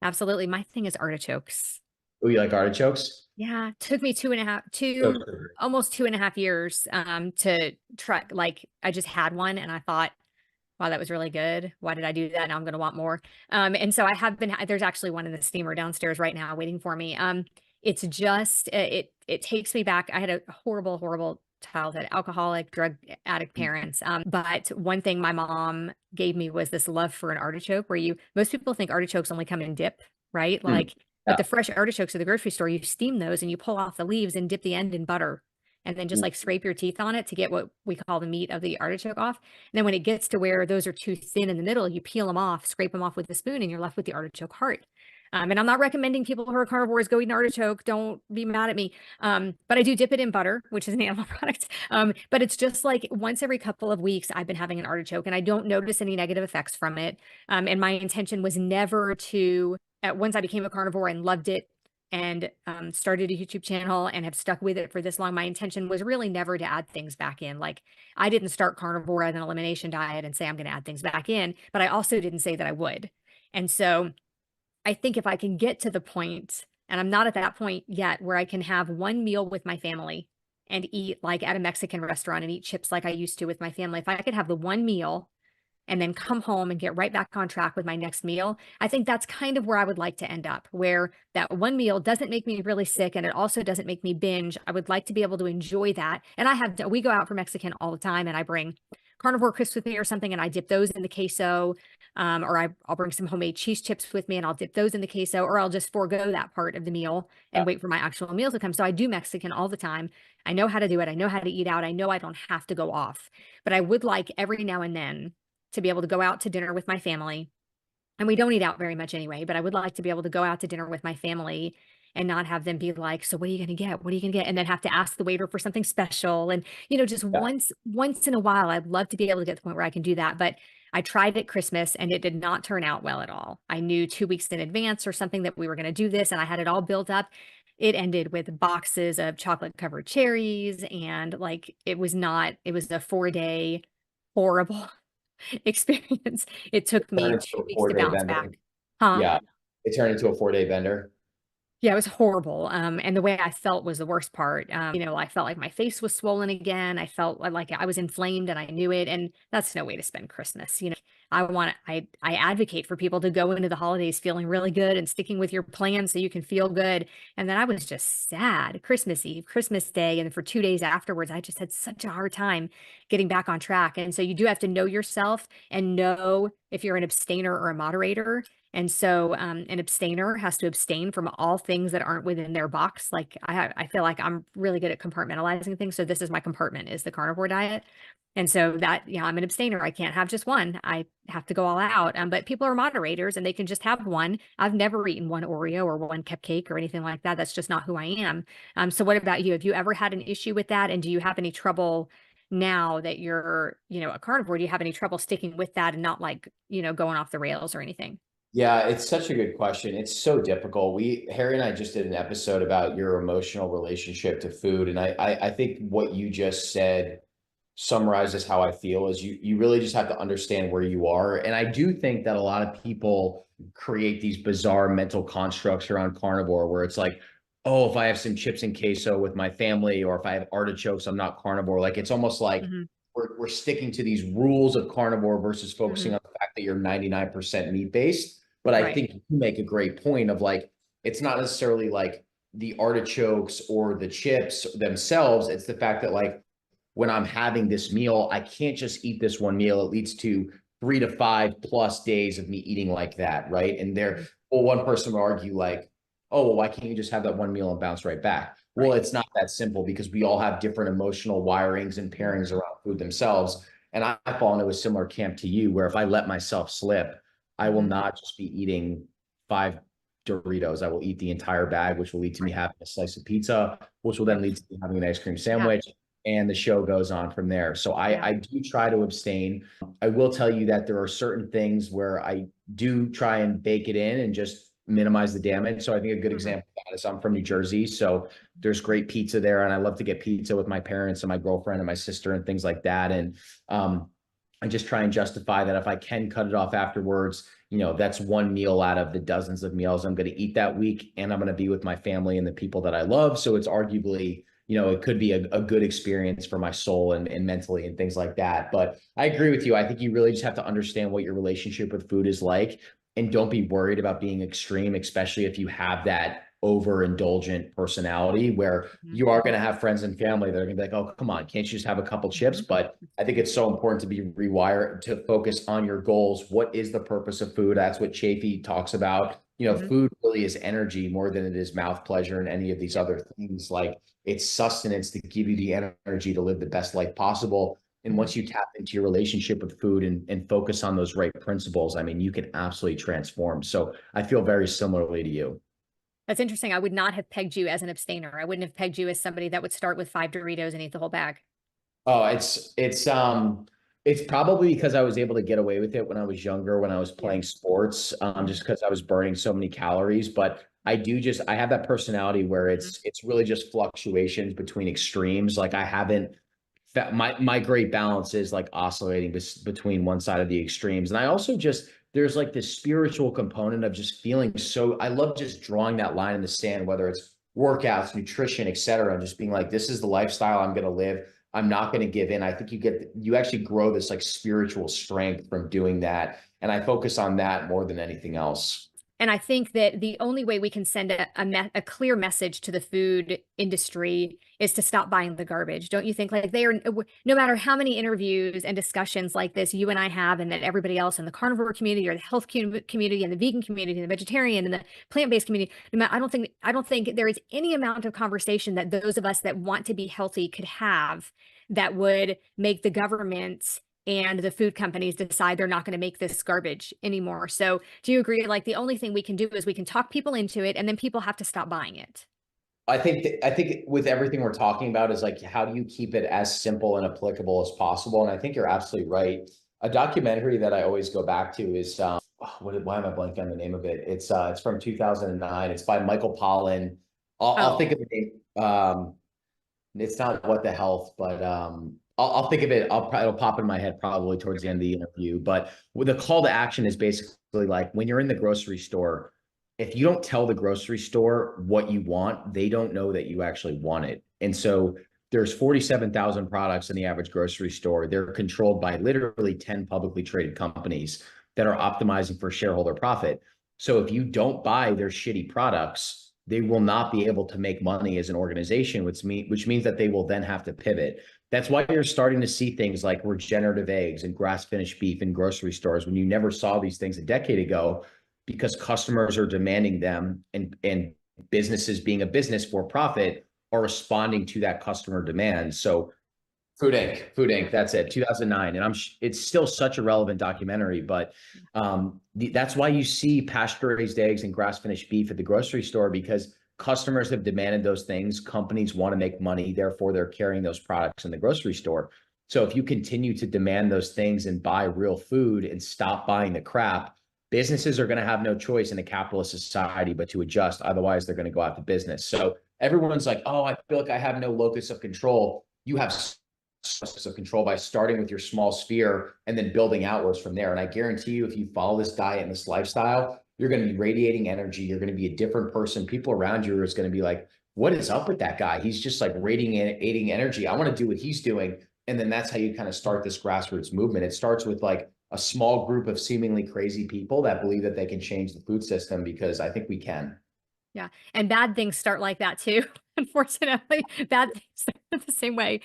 Absolutely. My thing is artichokes. Oh, you like artichokes? Yeah. Took me almost 2.5 years to try. Like I just had one and I thought, wow, that was really good. Why did I do that? Now I'm going to want more. And so there's actually one in the steamer downstairs right now waiting for me. It's just, it takes me back. I had a horrible, horrible childhood, alcoholic, drug addict parents. But one thing my mom gave me was this love for an artichoke most people think artichokes only come in dip, right? But the fresh artichokes at the grocery store, you steam those and you pull off the leaves and dip the end in butter and then just like scrape your teeth on it to get what we call the meat of the artichoke off. And then when it gets to where those are too thin in the middle, you peel them off, scrape them off with a spoon, and you're left with the artichoke heart. And I'm not recommending people who are carnivores go eat an artichoke. Don't be mad at me. But I do dip it in butter, which is an animal product. But it's just like once every couple of weeks, I've been having an artichoke and I don't notice any negative effects from it. And my intention was never to, once I became a carnivore and loved it and started a YouTube channel and have stuck with it for this long, my intention was really never to add things back in. Like I didn't start carnivore as an elimination diet and say I'm going to add things back in, but I also didn't say that I would. And so I think if I can get to the point, and I'm not at that point yet, where I can have one meal with my family and eat like at a Mexican restaurant and eat chips like I used to with my family. If I could have the one meal and then come home and get right back on track with my next meal. I think that's kind of where I would like to end up, where that one meal doesn't make me really sick and it also doesn't make me binge. I would like to be able to enjoy that. And we go out for Mexican all the time, and I bring carnivore crisps with me or something, and I dip those in the queso. I'll bring some homemade cheese chips with me and I'll dip those in the queso, or I'll just forego that part of the meal and wait for my actual meal to come. So I do Mexican all the time. I know how to do it. I know how to eat out. I know I don't have to go off, but I would like every now and then to be able to go out to dinner with my family. And we don't eat out very much anyway, but I would like to be able to go out to dinner with my family and not have them be like, so what are you going to get? What are you going to get? And then have to ask the waiter for something special. And, just Yeah. once in a while, I'd love to be able to get to the point where I can do that. But I tried at Christmas and it did not turn out well at all. I knew 2 weeks in advance or something that we were going to do this, and I had it all built up. It ended with boxes of chocolate covered cherries. And like, it was a 4-day horrible experience. It took Turn me into 2 a weeks to 4-day bounce bender. back. Huh? Yeah. It turned into a 4-day bender. Yeah, it was horrible. And the way I felt was the worst part. I felt like my face was swollen again. I felt like I was inflamed and I knew it. And that's no way to spend Christmas. I advocate for people to go into the holidays feeling really good and sticking with your plan so you can feel good. And then I was just sad. Christmas Eve, Christmas Day, and for 2 days afterwards, I just had such a hard time getting back on track. And so you do have to know yourself and know if you're an abstainer or a moderator. And so an abstainer has to abstain from all things that aren't within their box. Like I feel like I'm really good at compartmentalizing things. So this is my compartment, is the carnivore diet. And so that, I'm an abstainer. I can't have just one. I have to go all out. But people are moderators and they can just have one. I've never eaten one Oreo or one cupcake or anything like that. That's just not who I am. So what about you? Have you ever had an issue with that? And do you have any trouble now that you're, a carnivore? Do you have any trouble sticking with that and not like, going off the rails or anything? Yeah, it's such a good question. It's so difficult. Harry and I just did an episode about your emotional relationship to food. And I think what you just said summarizes how I feel, is you really just have to understand where you are. And I do think that a lot of people create these bizarre mental constructs around carnivore where it's like, oh, if I have some chips and queso with my family, or if I have artichokes, I'm not carnivore. Like, it's almost like Mm-hmm. we're sticking to these rules of carnivore versus focusing Mm-hmm. on the fact that you're 99% meat based. But I Right. think you make a great point of like, it's not necessarily like the artichokes or the chips themselves. It's the fact that like, when I'm having this meal, I can't just eat this one meal. It leads to 3 to 5+ days of me eating like that, right? And one person would argue like, oh, well, why can't you just have that one meal and bounce right back? Well, Right. it's not that simple, because we all have different emotional wirings and pairings Mm-hmm. around food themselves. And I fall into a similar camp to you, where if I let myself slip, I will Mm-hmm. not just be eating 5 Doritos. I will eat the entire bag, which will lead to me Right. having a slice of pizza, which will then Yep. lead to me having an ice cream Yeah. sandwich, and the show goes on from there. So Yeah. I do try to abstain. I will tell you that there are certain things where I do try and bake it in and just minimize the damage. So I think a good Mm-hmm. example of that is I'm from New Jersey. So there's great pizza there, and I love to get pizza with my parents and my girlfriend and my sister and things like that. And I just try and justify that if I can cut it off afterwards, that's one meal out of the dozens of meals I'm going to eat that week. And I'm going to be with my family and the people that I love. So it's arguably, it could be a good experience for my soul and mentally and things like that. But I agree with you. I think you really just have to understand what your relationship with food is like, and don't be worried about being extreme, especially if you have that overindulgent personality where Mm-hmm. you are going to have friends and family that are going to be like, oh, come on, can't you just have a couple chips? Mm-hmm. But I think it's so important to be rewired, to focus on your goals. What is the purpose of food? That's what Chafee talks about. Mm-hmm. Food really is energy more than it is mouth pleasure and any of these Yep. other things. Like, it's sustenance to give you the energy to live the best life possible. And Mm-hmm. once you tap into your relationship with food and focus on those right principles, I mean, you can absolutely transform. So I feel very similarly to you. That's interesting. I would not have pegged you as an abstainer. I wouldn't have pegged you as somebody that would start with 5 Doritos and eat the whole bag. Oh, it's probably because I was able to get away with it when I was younger, when I was Yeah. playing sports, just Mm-hmm. because I was burning so many calories. But I have that personality where Mm-hmm. it's really just fluctuations between extremes. Like, I haven't my great balance is like oscillating between one side of the extremes. And I also just, there's like this spiritual component of just feeling so, I love just drawing that line in the sand, whether it's workouts, nutrition, etc. And just being like, this is the lifestyle I'm going to live. I'm not going to give in. I think you actually grow this like spiritual strength from doing that. And I focus on that more than anything else. And I think that the only way we can send a clear message to the food industry is to stop buying the garbage. Don't you think? Like, they are, no matter how many interviews and discussions like this you and I have, and that everybody else in the carnivore community or the health community and the vegan community and the vegetarian and the plant-based community, I don't think there is any amount of conversation that those of us that want to be healthy could have that would make the government and the food companies decide they're not going to make this garbage anymore. So do you agree? Like, the only thing we can do is we can talk people into it, and then people have to stop buying it. I think with everything we're talking about is like, how do you keep it as simple and applicable as possible? And I think you're absolutely right. A documentary that I always go back to is, why am I blanking on the name of it? It's from 2009. It's by Michael Pollan. I'll think of the name. It's not What the Health, but I'll think of it. It'll pop in my head probably towards the end of the interview. But with the call to action is basically like, when you're in the grocery store, if you don't tell the grocery store what you want, they don't know that you actually want it. And so there's 47,000 products in the average grocery store. They're controlled by literally 10 publicly traded companies that are optimizing for shareholder profit. So if you don't buy their shitty products, they will not be able to make money as an organization, which means that they will then have to pivot. That's why you're starting to see things like regenerative eggs and grass-finished beef in grocery stores when you never saw these things a decade ago, because customers are demanding them, and businesses, being a business for profit, are responding to that customer demand. So Food Inc. That's it, 2009. And it's still such a relevant documentary, but that's why you see pasture-raised eggs and grass-finished beef at the grocery store, because customers have demanded those things. Companies want to make money, therefore they're carrying those products in the grocery store. So if you continue to demand those things and buy real food and stop buying the crap, businesses are going to have no choice in a capitalist society but to adjust. Otherwise, they're going to go out of business. So everyone's like, oh, I feel like I have no locus of control. You have locus of control by starting with your small sphere and then building outwards from there. And I guarantee you, if you follow this diet and this lifestyle, you're going to be radiating energy. You're going to be a different person. People around you are going to be like, what is up with that guy? He's just like radiating energy. I want to do what he's doing. And then that's how you kind of start this grassroots movement. It starts with like a small group of seemingly crazy people that believe that they can change the food system, because I think we can. Yeah. And bad things start like that too. Unfortunately, bad things start the same way.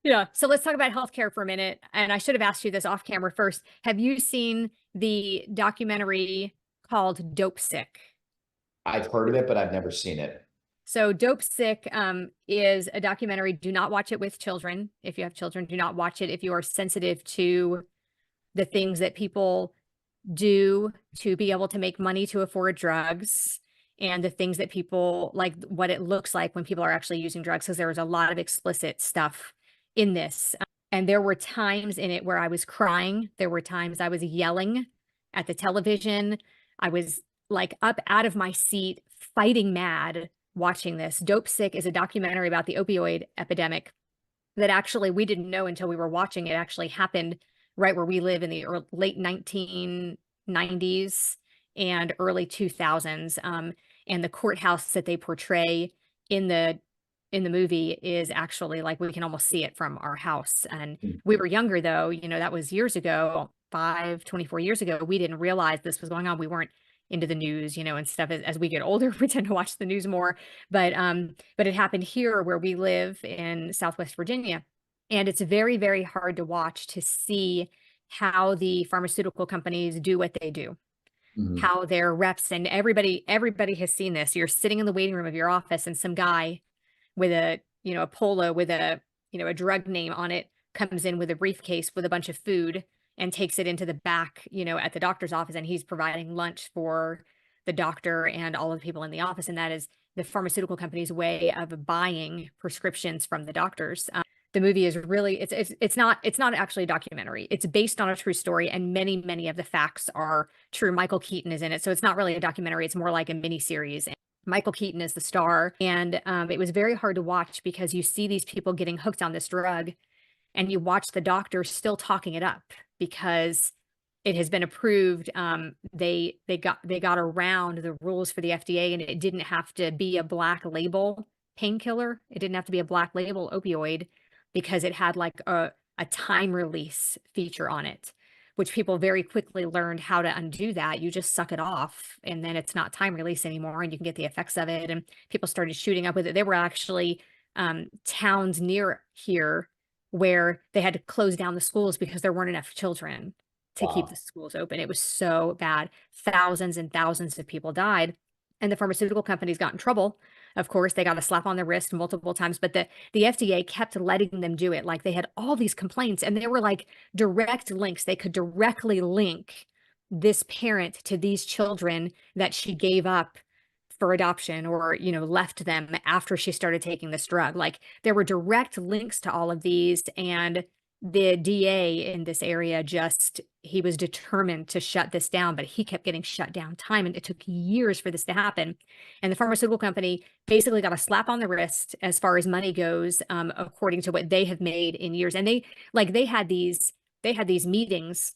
Yeah. So let's talk about healthcare for a minute. And I should have asked you this off camera first. Have you seen the documentary called Dope Sick? I've heard of it, but I've never seen it. So Dope Sick is a documentary. Do not watch it with children. If you have children, do not watch it if you are sensitive to the things that people do to be able to make money to afford drugs, and the things that people like, what it looks like when people are actually using drugs, because there was a lot of explicit stuff in this. And there were times in it where I was crying. There were times I was yelling at the television. I was like up out of my seat, fighting mad watching this. Dope Sick is a documentary about the opioid epidemic that actually we didn't know until we were watching it actually happened right where we live in the late 1990s and early 2000s. And the courthouse that they portray in the movie is actually like, we can almost see it from our house. And we were younger though, that was years ago, 24 years ago. We didn't realize this was going on. We weren't into the news, and stuff. As we get older, we tend to watch the news more, but it happened here where we live in Southwest Virginia. And it's very, very hard to watch, to see how the pharmaceutical companies do what they do, how their reps and everybody has seen this. You're sitting in the waiting room of your office, and some guy with a polo with a drug name on it comes in with a briefcase with a bunch of food and takes it into the back, at the doctor's office, and he's providing lunch for the doctor and all of the people in the office. And that is the pharmaceutical company's way of buying prescriptions from the doctors. The movie is really, it's not actually a documentary. It's based on a true story, and many of the facts are true. Michael Keaton is in it. So it's not really a documentary. It's more like a mini series. Michael Keaton is the star. And it was very hard to watch, because you see these people getting hooked on this drug, and you watch the doctors still talking it up because it has been approved. They got around the rules for the FDA, and it didn't have to be a black label painkiller. It didn't have to be a black label opioid. because it had like a time release feature on it, which people very quickly learned how to undo that. You just suck it off and then it's not time release anymore and you can get the effects of it. And people started shooting up with it. There were actually towns near here where they had to close down the schools because there weren't enough children to keep the schools open. It was so bad. Thousands and thousands of people died. And the pharmaceutical companies got in trouble. Of course, they got a slap on the wrist multiple times, but the FDA kept letting them do it. Like they had all these complaints and there were like direct links. They could directly link this parent to these children that she gave up for adoption or, you know, left them after she started taking this drug. Like there were direct links to all of these, and the DA in this area he was determined to shut this down, but he kept getting shut down time, and it took years for this to happen. And the pharmaceutical company basically got a slap on the wrist as far as money goes, according to what they have made in years. And they had these meetings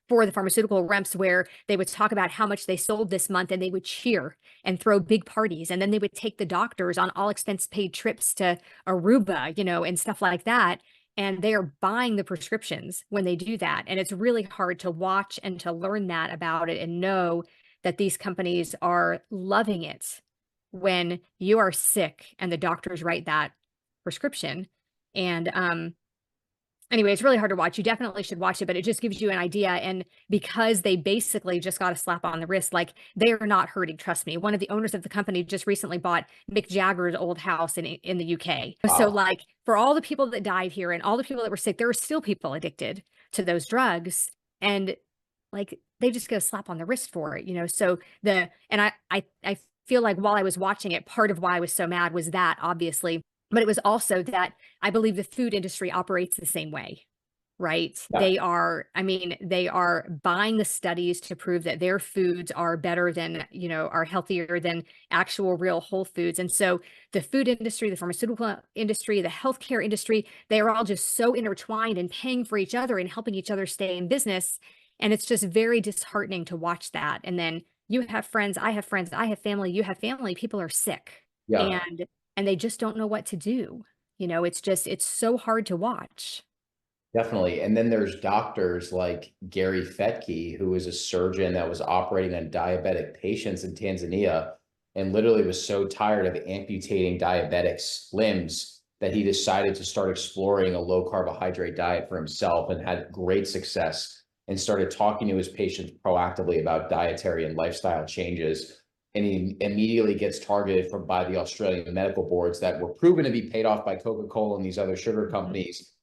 for the pharmaceutical reps where they would talk about how much they sold this month, and they would cheer and throw big parties. And then they would take the doctors on all expense paid trips to Aruba, you know, and stuff like that. And they are buying the prescriptions when they do that. And it's really hard to watch and to learn that about it and know that these companies are loving it when you are sick and the doctors write that prescription. And anyway, it's really hard to watch. You definitely should watch it, but it just gives you an idea. And because they basically just got a slap on the wrist, like they are not hurting. Trust me. One of the owners of the company just recently bought Mick Jagger's old house in the UK. Wow. So like for all the people that died here and all the people that were sick, there are still people addicted to those drugs. And like they just get a slap on the wrist for it, you know? So I feel like while I was watching it, part of why I was so mad was that, obviously. But it was also that I believe the food industry operates the same way, right? Yeah. They are buying the studies to prove that their foods are better than, you know, are healthier than actual real whole foods. And so the food industry, the pharmaceutical industry, the healthcare industry, they are all just so intertwined and paying for each other and helping each other stay in business. And it's just very disheartening to watch that. And then you have friends, I have friends, I have family, you have family, people are sick. Yeah. And they just don't know what to do. You know, it's so hard to watch. Definitely. And then there's doctors like Gary Fetke, who is a surgeon that was operating on diabetic patients in Tanzania and literally was so tired of amputating diabetics' limbs that he decided to start exploring a low carbohydrate diet for himself and had great success and started talking to his patients proactively about dietary and lifestyle changes. And he immediately gets targeted by the Australian medical boards that were proven to be paid off by Coca-Cola and these other sugar companies,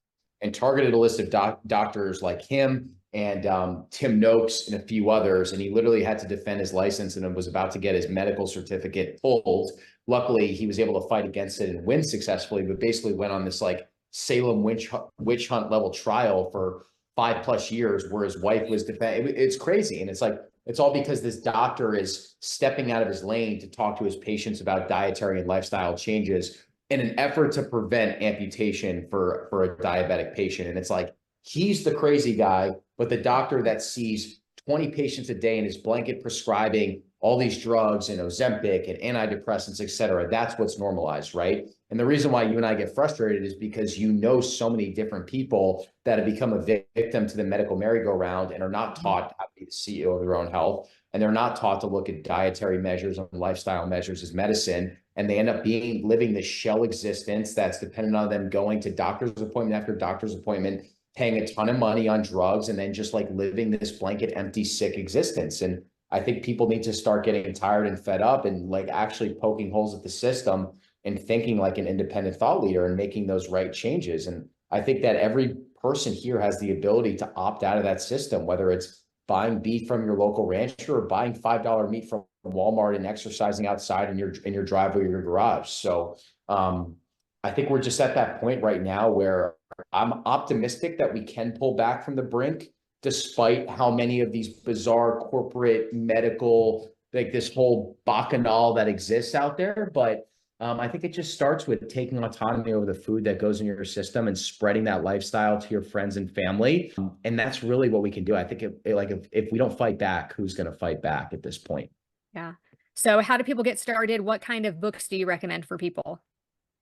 and targeted a list of doctors like him and Tim Noakes and a few others. And he literally had to defend his license and was about to get his medical certificate pulled. Luckily, he was able to fight against it and win successfully, but basically went on this like Salem witch hunt level trial for 5+ years where his wife was defending. It's crazy. And it's like, it's all because this doctor is stepping out of his lane to talk to his patients about dietary and lifestyle changes in an effort to prevent amputation for a diabetic patient. And it's like, he's the crazy guy, but the doctor that sees 20 patients a day and is blanket prescribing all these drugs and Ozempic and antidepressants, et cetera, that's what's normalized, right? And the reason why you and I get frustrated is because you know so many different people that have become a victim to the medical merry-go-round and are not taught how to be the CEO of their own health. And they're not taught to look at dietary measures and lifestyle measures as medicine. And they end up living this shell existence that's dependent on them going to doctor's appointment after doctor's appointment, paying a ton of money on drugs, and then just like living this blanket empty, sick existence. And I think people need to start getting tired and fed up and like actually poking holes at the system and thinking like an independent thought leader and making those right changes. And I think that every person here has the ability to opt out of that system, whether it's buying beef from your local rancher or buying $5 meat from Walmart and exercising outside in your driveway or your garage. So I think we're just at that point right now where I'm optimistic that we can pull back from the brink, despite how many of these bizarre corporate medical, like this whole bacchanal that exists out there. But I think it just starts with taking autonomy over the food that goes in your system and spreading that lifestyle to your friends and family. And that's really what we can do. I think if we don't fight back, who's going to fight back at this point? Yeah. So how do people get started? What kind of books do you recommend for people?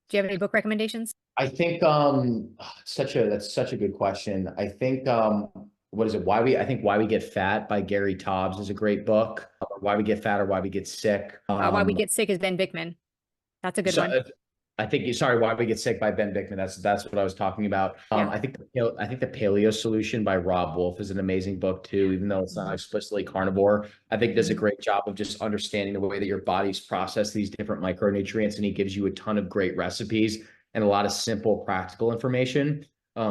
Do you have any book recommendations? I think that's such a good question. I think what is it? I think Why We Get Fat by Gary Taubes is a great book. Why We Get Fat or Why We Get Sick. Why We Get Sick is Ben Bickman. That's a good So one. I think sorry, Why We Get Sick by Ben Bickman. That's what I was talking about. Yeah. I think the Paleo Solution by Rob Wolf is an amazing book too, even though it's not explicitly carnivore. I think does a great job of just understanding the way that your body's process these different micronutrients, and he gives you a ton of great recipes and a lot of simple, practical information.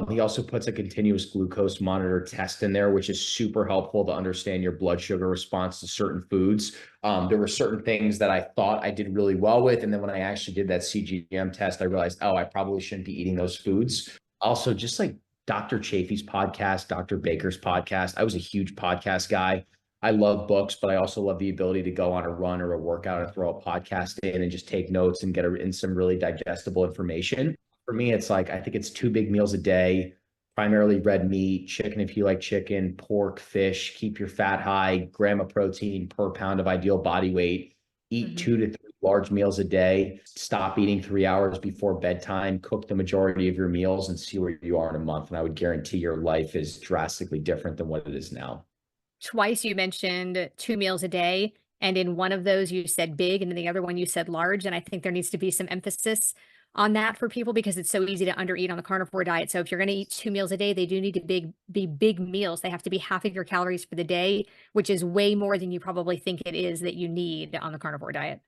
He also puts a continuous glucose monitor test in there, which is super helpful to understand your blood sugar response to certain foods. There were certain things that I thought I did really well with. And then when I actually did that CGM test, I realized, oh, I probably shouldn't be eating those foods. Also, just like Dr. Chafee's podcast, Dr. Baker's podcast, I was a huge podcast guy. I love books, but I also love the ability to go on a run or a workout and throw a podcast in and just take notes and get in some really digestible information. For me, it's like, I think it's 2 big meals a day, primarily red meat, chicken if you like chicken, pork, fish, keep your fat high, gram of protein per pound of ideal body weight, eat 2 to 3 large meals a day, stop eating 3 hours before bedtime, cook the majority of your meals and see where you are in a month. And I would guarantee your life is drastically different than what it is now. Twice you mentioned 2 meals a day, and in one of those you said big, and in the other one you said large. And I think there needs to be some emphasis on that for people because it's so easy to undereat on the carnivore diet. So if you're going to eat 2 meals a day, they do need to be big meals. They have to be half of your calories for the day, which is way more than you probably think it is that you need on the carnivore diet.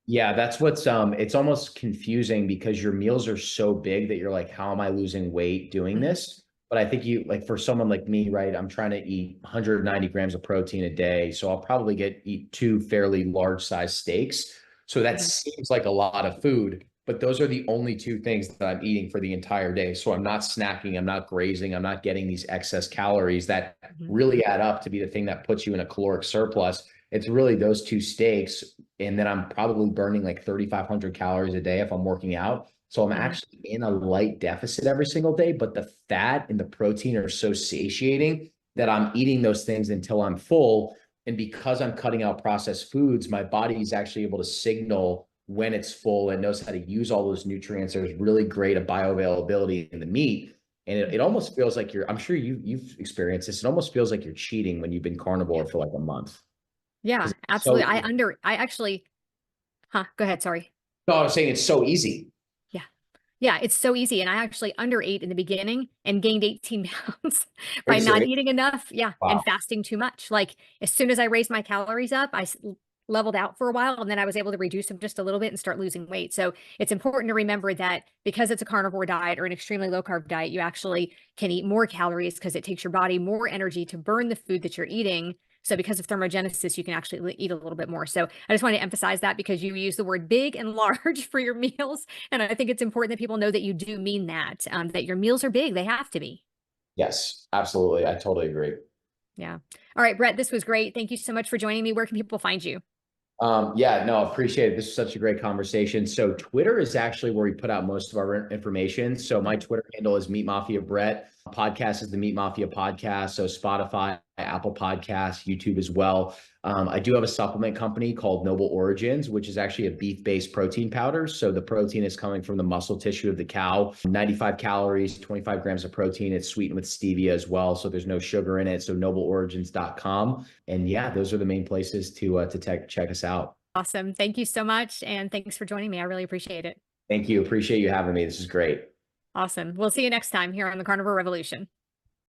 Yeah, that's what's it's almost confusing because your meals are so big that you're like, how am I losing weight doing this? But I think you like for someone like me, right? I'm trying to eat 190 grams of protein a day. So I'll probably eat 2 fairly large size steaks. So that seems like a lot of food, but those are the only 2 things that I'm eating for the entire day. So I'm not snacking, I'm not grazing, I'm not getting these excess calories that really add up to be the thing that puts you in a caloric surplus. It's really those 2 steaks. And then I'm probably burning like 3,500 calories a day if I'm working out. So I'm actually in a light deficit every single day, but the fat and the protein are so satiating that I'm eating those things until I'm full. And because I'm cutting out processed foods, my body is actually able to signal when it's full and knows how to use all those nutrients. There's really great bioavailability in the meat. And it almost feels like I'm sure you've experienced this. It almost feels like you're cheating when you've been carnivore for like a month. Yeah, absolutely. Go ahead. Sorry. No, I was saying it's so easy. Yeah, it's so easy. And I actually underate in the beginning and gained 18 pounds Are by you not serious? eating enough. Yeah. Wow. And fasting too much. Like as soon as I raised my calories up, I leveled out for a while and then I was able to reduce them just a little bit and start losing weight. So it's important to remember that because it's a carnivore diet or an extremely low carb diet, you actually can eat more calories because it takes your body more energy to burn the food that you're eating. So because of thermogenesis, you can actually eat a little bit more. So I just want to emphasize that because you use the word big and large for your meals. And I think it's important that people know that you do mean that, that your meals are big. They have to be. Yes, absolutely. I totally agree. Yeah. All right, Brett, this was great. Thank you so much for joining me. Where can people find you? Yeah, no, appreciate it. This is such a great conversation. So Twitter is actually where we put out most of our information. So my Twitter handle is Meat Mafia Brett. Podcast is the Meat Mafia Podcast. So Spotify, Apple Podcasts, YouTube as well. I do have a supplement company called Noble Origins, which is actually a beef-based protein powder. So the protein is coming from the muscle tissue of the cow, 95 calories, 25 grams of protein. It's sweetened with stevia as well. So there's no sugar in it. So nobleorigins.com. And yeah, those are the main places to check us out. Awesome. Thank you so much. And thanks for joining me. I really appreciate it. Thank you. Appreciate you having me. This is great. Awesome. We'll see you next time here on the Carnivore Revolution.